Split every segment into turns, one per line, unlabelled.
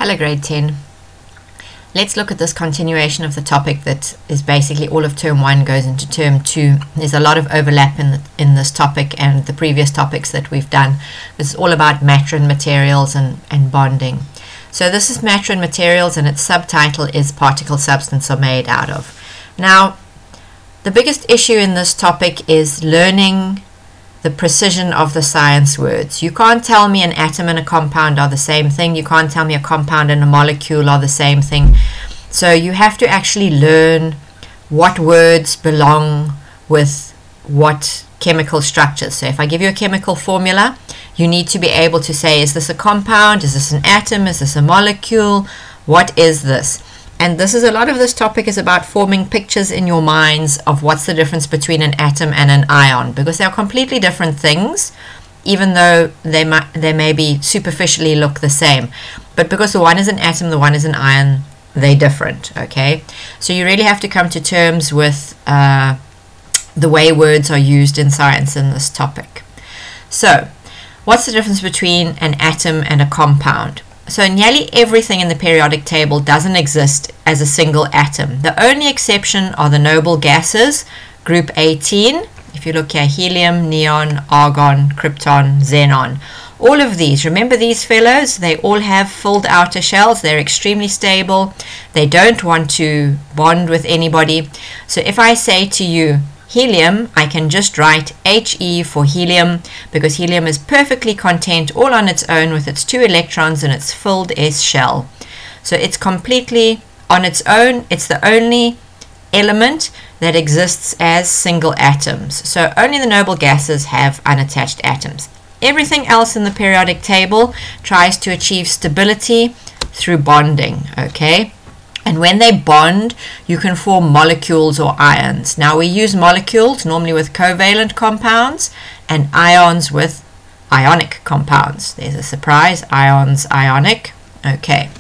Hello grade 10. Let's look at this continuation of the topic that is basically all of term 1 goes into term 2. There's a lot of overlap in this topic and the previous topics that we've done. It's all about matter and materials and bonding. So this is matter and materials, and its subtitle is particle substance are made out of. Now, the biggest issue in this topic is learning the precision of the science words. You can't tell me an atom and a compound are the same thing. You can't tell me a compound and a molecule are the same thing. So you have to actually learn what words belong with what chemical structures. So if I give you a chemical formula, you need to be able to say, is this a compound? Is this an atom? Is this a molecule? What is this? And a lot of this topic is about forming pictures in your minds of what's the difference between an atom and an ion, because they are completely different things, even though they may superficially look the same. But because the one is an atom, the one is an ion, they're different, okay? So you really have to come to terms with the way words are used in science in this topic. So, what's the difference between an atom and a compound? So nearly everything in the periodic table doesn't exist as a single atom. The only exception are the noble gases, group 18. If you look here, helium, neon, argon, krypton, xenon. All of these, remember these fellows, they all have filled outer shells. They're extremely stable. They don't want to bond with anybody. So if I say to you, helium, I can just write He for helium, because helium is perfectly content all on its own with its 2 electrons and its filled S shell. So it's completely on its own. It's the only element that exists as single atoms. So only the noble gases have unattached atoms. Everything else in the periodic table tries to achieve stability through bonding, okay? And when they bond, you can form molecules or ions. Now we use molecules normally with covalent compounds and ions with ionic compounds. There's a surprise, ions, ionic. Okay,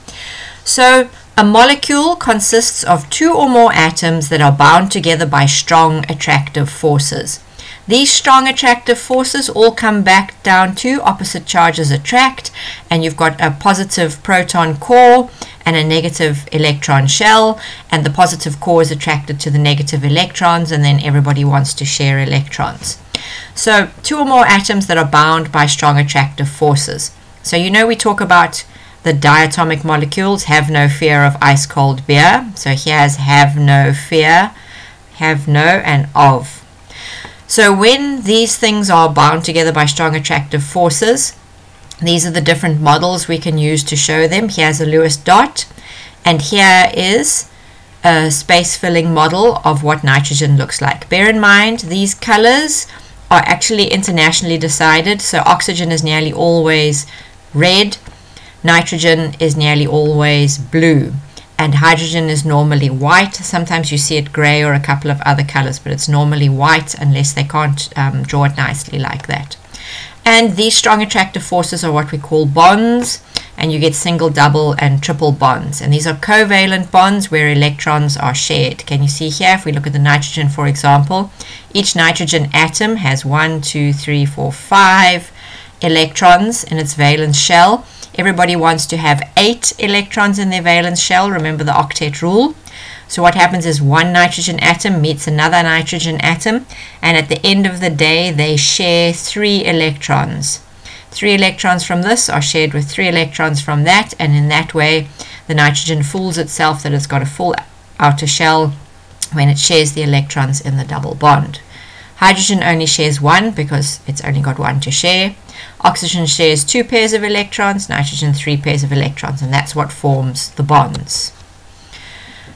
so a molecule consists of 2 or more atoms that are bound together by strong attractive forces. These strong attractive forces all come back down to opposite charges attract, and you've got a positive proton core and a negative electron shell, and the positive core is attracted to the negative electrons, and then everybody wants to share electrons. So 2 or more atoms that are bound by strong attractive forces. So you know we talk about the diatomic molecules, have no fear of ice cold beer. So here's have no fear, have no, and of. So when these things are bound together by strong attractive forces, these are the different models we can use to show them. Here's a Lewis dot, and here is a space-filling model of what nitrogen looks like. Bear in mind, these colors are actually internationally decided. So oxygen is nearly always red, nitrogen is nearly always blue, and hydrogen is normally white. Sometimes you see it gray or a couple of other colors, but it's normally white unless they can't draw it nicely like that. And these strong attractive forces are what we call bonds, and you get single, double, and triple bonds. And these are covalent bonds where electrons are shared. Can you see here, if we look at the nitrogen, for example, each nitrogen atom has 1, 2, 3, 4, 5 electrons in its valence shell. Everybody wants to have 8 electrons in their valence shell. Remember the octet rule. So what happens is one nitrogen atom meets another nitrogen atom, and at the end of the day they share 3 electrons. 3 electrons from this are shared with 3 electrons from that, and in that way the nitrogen fools itself that it's got a full outer shell when it shares the electrons in the double bond. Hydrogen only shares 1 because it's only got 1 to share. Oxygen shares 2 pairs of electrons, nitrogen 3 pairs of electrons, and that's what forms the bonds.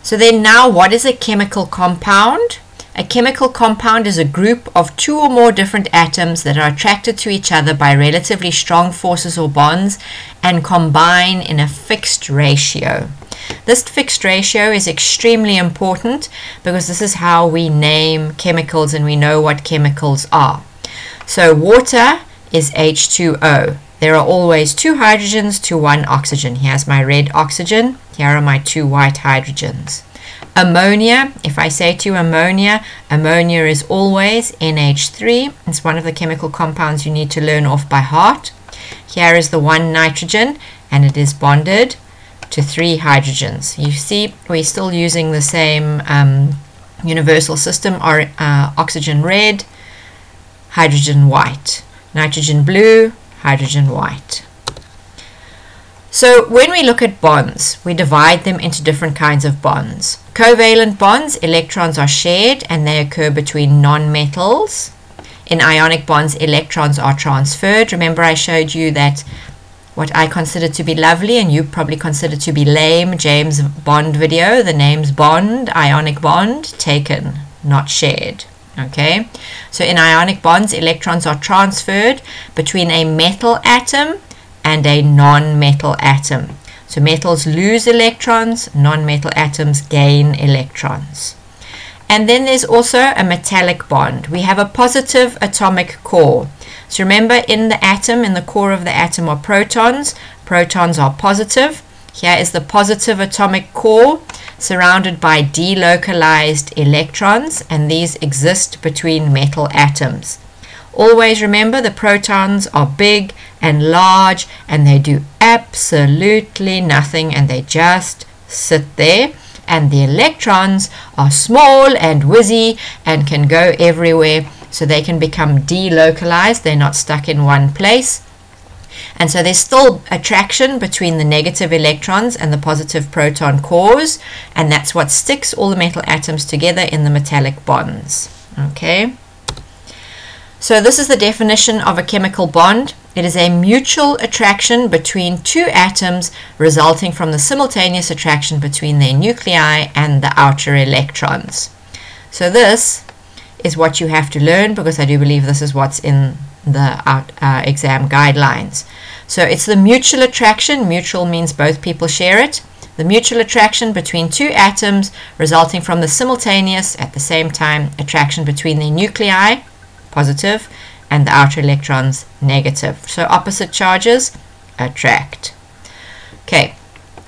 So then now, what is a chemical compound? A chemical compound is a group of 2 or more different atoms that are attracted to each other by relatively strong forces or bonds and combine in a fixed ratio. This fixed ratio is extremely important because this is how we name chemicals and we know what chemicals are. So water is H2O. There are always 2 hydrogens to 1 oxygen. Here's my red oxygen. Here are my 2 white hydrogens. Ammonia, if I say to you ammonia, ammonia is always NH3. It's one of the chemical compounds you need to learn off by heart. Here is the 1 nitrogen, and it is bonded to 3 hydrogens. You see, we're still using the same universal system, or oxygen red, hydrogen white, nitrogen blue, hydrogen white. So when we look at bonds, we divide them into different kinds of bonds. Covalent bonds, electrons are shared and they occur between non-metals. In ionic bonds, electrons are transferred. Remember, I showed you that what I consider to be lovely and you probably consider to be lame James Bond video, the name's Bond, ionic bond, taken, not shared. Okay, so in ionic bonds, electrons are transferred between a metal atom and a non-metal atom. So metals lose electrons, non-metal atoms gain electrons. And then there's also a metallic bond. We have a positive atomic core. So remember, in the atom, in the core of the atom are protons. Protons are positive. Here is the positive atomic core surrounded by delocalized electrons, and these exist between metal atoms. Always remember, the protons are big and large and they do absolutely nothing and they just sit there, and the electrons are small and whizzy and can go everywhere, so they can become delocalized. They're not stuck in one place. And so there's still attraction between the negative electrons and the positive proton cores, and that's what sticks all the metal atoms together in the metallic bonds. Okay, so this is the definition of a chemical bond. It is a mutual attraction between two atoms resulting from the simultaneous attraction between their nuclei and the outer electrons. So this is what you have to learn, because I do believe this is what's in the exam guidelines. So it's the mutual attraction. Mutual means both people share it. The mutual attraction between two atoms resulting from the simultaneous, at the same time, attraction between their nuclei, positive, and the outer electrons, negative. So opposite charges attract. Okay,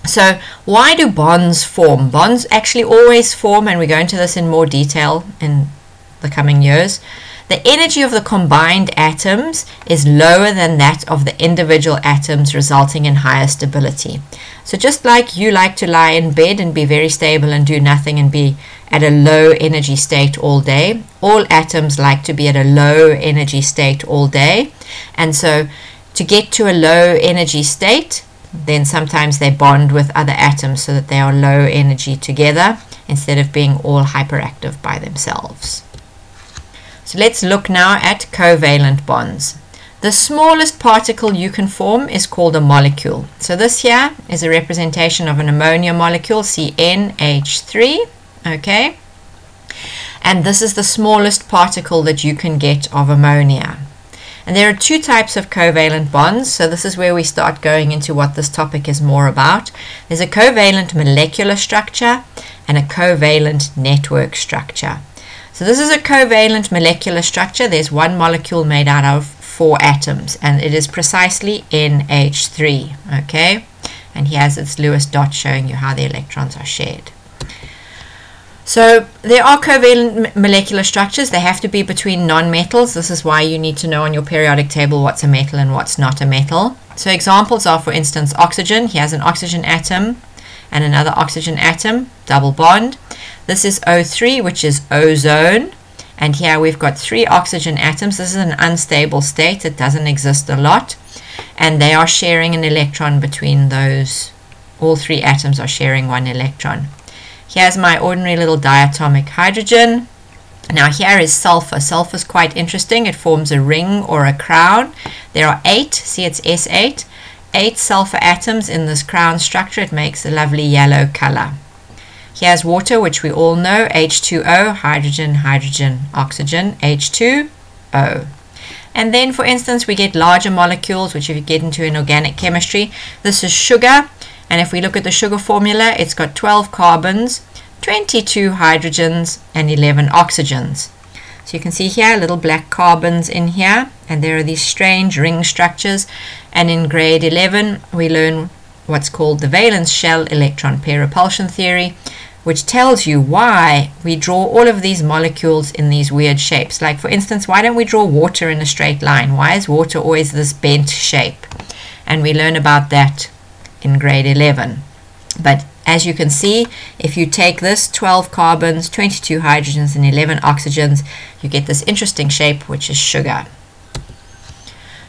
so why do bonds form? Bonds actually always form, and we go into this in more detail in the coming years. The energy of the combined atoms is lower than that of the individual atoms, resulting in higher stability. So just like you like to lie in bed and be very stable and do nothing and be at a low energy state all day, all atoms like to be at a low energy state all day. And so to get to a low energy state, then sometimes they bond with other atoms so that they are low energy together instead of being all hyperactive by themselves. So let's look now at covalent bonds. The smallest particle you can form is called a molecule. So this here is a representation of an ammonia molecule, CnH3, okay? And this is the smallest particle that you can get of ammonia. And there are two types of covalent bonds, so this is where we start going into what this topic is more about. There's a covalent molecular structure and a covalent network structure. So this is a covalent molecular structure. There's one molecule made out of 4 atoms, and it is precisely NH3, okay? And here's its Lewis dot showing you how the electrons are shared. So there are covalent molecular structures. They have to be between non-metals. This is why you need to know on your periodic table what's a metal and what's not a metal. So examples are, for instance, oxygen. Here's an oxygen atom and another oxygen atom, double bond. This is O3, which is ozone. And here we've got 3 oxygen atoms. This is an unstable state. It doesn't exist a lot. And they are sharing an electron between those. All 3 atoms are sharing 1 electron. Here's my ordinary little diatomic hydrogen. Now here is sulfur. Sulfur is quite interesting. It forms a ring or a crown. There are 8, see it's S8, 8 sulfur atoms in this crown structure. It makes a lovely yellow color. Here's water, which we all know, H2O, hydrogen, hydrogen, oxygen, H2O. And then, for instance, we get larger molecules, which if you get into in organic chemistry, this is sugar. And if we look at the sugar formula, it's got 12 carbons, 22 hydrogens, and 11 oxygens. So you can see here, little black carbons in here, and there are these strange ring structures. And in grade 11, we learn what's called the valence shell electron pair repulsion theory, which tells you why we draw all of these molecules in these weird shapes. Like, for instance, why don't we draw water in a straight line? Why is water always this bent shape? And we learn about that in grade 11. But as you can see, if you take this 12 carbons, 22 hydrogens, and 11 oxygens, you get this interesting shape, which is sugar.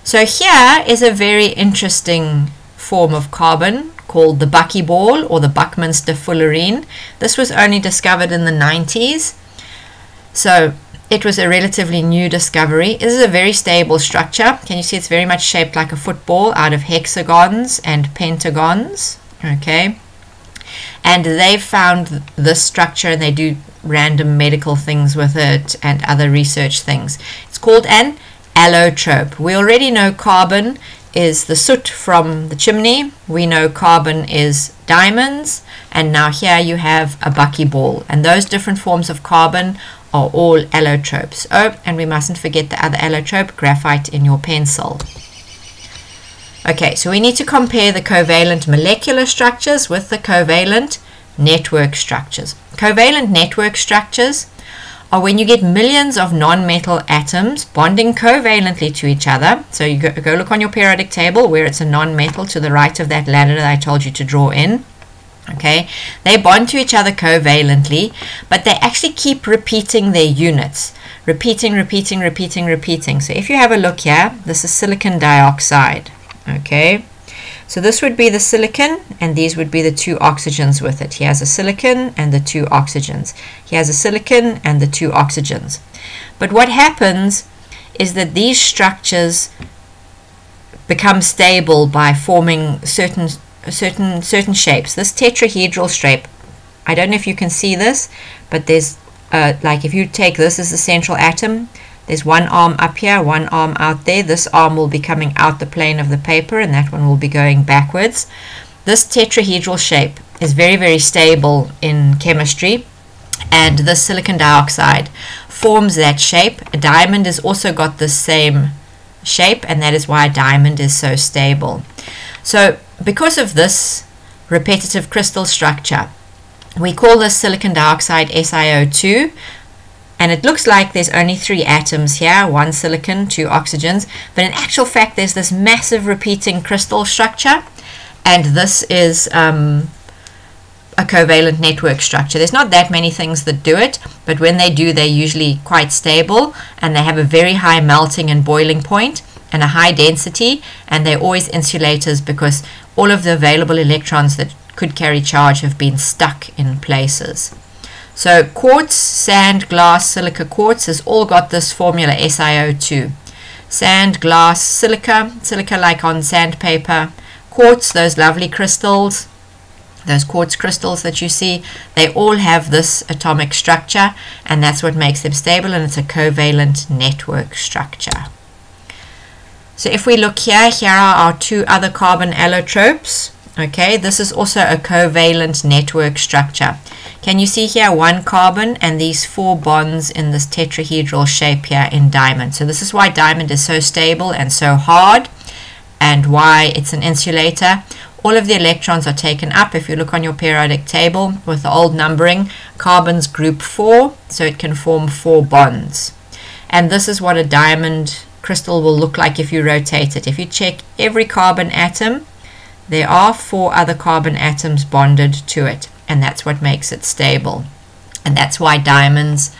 So here is a very interesting form of carbon called the buckyball or the Buckminster fullerene. This was only discovered in the 90s. So it was a relatively new discovery. This is a very stable structure. Can you see it's very much shaped like a football out of hexagons and pentagons? Okay. And they found this structure and they do random medical things with it and other research things. It's called an allotrope. We already know carbon is the soot from the chimney. We know carbon is diamonds. And now here you have a buckyball. And those different forms of carbon are all allotropes. Oh, and we mustn't forget the other allotrope, graphite, in your pencil. Okay, so we need to compare the covalent molecular structures with the covalent network structures. Covalent network structures are when you get millions of non-metal atoms bonding covalently to each other. So you go look on your periodic table where it's a non-metal to the right of that ladder that I told you to draw in. Okay, they bond to each other covalently, but they actually keep repeating their units. Repeating. So if you have a look here, this is silicon dioxide. Okay, so this would be the silicon and these would be the two oxygens with it. He has a silicon and the two oxygens. He has a silicon and the two oxygens. But what happens is that these structures become stable by forming certain shapes. This tetrahedral shape, I don't know if you can see this, but there's like if you take this as the central atom, there's one arm up here, one arm out there. This arm will be coming out the plane of the paper and that one will be going backwards. This tetrahedral shape is very, very stable in chemistry, and the silicon dioxide forms that shape. A diamond has also got the same shape, and that is why a diamond is so stable. So because of this repetitive crystal structure, we call this silicon dioxide SiO2. And it looks like there's only 3 atoms here, 1 silicon, 2 oxygens, but in actual fact there's this massive repeating crystal structure, and this is a covalent network structure. There's not that many things that do it, but when they do, they're usually quite stable, and they have a very high melting and boiling point and a high density, and they're always insulators because all of the available electrons that could carry charge have been stuck in places. So quartz, sand, glass, silica, quartz has all got this formula SiO2. Sand, glass, silica like on sandpaper, quartz, those lovely crystals, those quartz crystals that you see, they all have this atomic structure, and that's what makes them stable, and it's a covalent network structure. So if we look here are our 2 other carbon allotropes. Okay, this is also a covalent network structure. Can you see here 1 carbon and these 4 bonds in this tetrahedral shape here in diamond? So this is why diamond is so stable and so hard, and why it's an insulator. All of the electrons are taken up. If you look on your periodic table with the old numbering, carbon's group 4, so it can form 4 bonds. And this is what a diamond crystal will look like if you rotate it. If you check every carbon atom, there are 4 other carbon atoms bonded to it, and that's what makes it stable. And that's why diamonds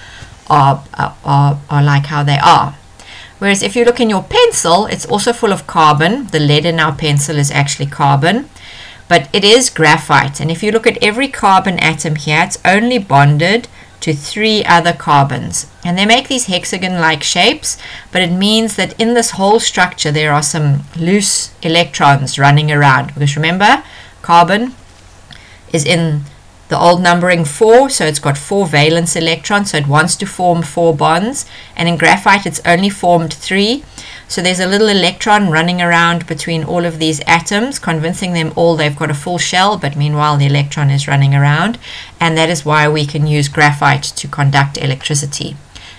are like how they are. Whereas if you look in your pencil, it's also full of carbon. The lead in our pencil is actually carbon, but it is graphite. And if you look at every carbon atom here, it's only bonded to 3 other carbons, and they make these hexagon-like shapes, but it means that in this whole structure there are some loose electrons running around, because remember, carbon is in the old numbering 4, so it's got 4 valence electrons, so it wants to form 4 bonds, and in graphite it's only formed 3. So there's a little electron running around between all of these atoms, convincing them all they've got a full shell, but meanwhile the electron is running around, and that is why we can use graphite to conduct electricity.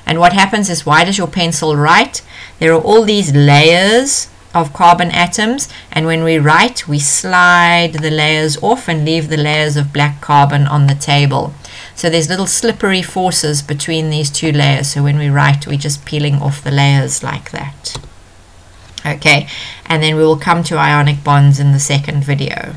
And what happens is, why does your pencil write? There are all these layers of carbon atoms, and when we write, we slide the layers off and leave the layers of black carbon on the table. So there's little slippery forces between these 2 layers, so when we write, we're just peeling off the layers like that. Okay, and then we will come to ionic bonds in the second video.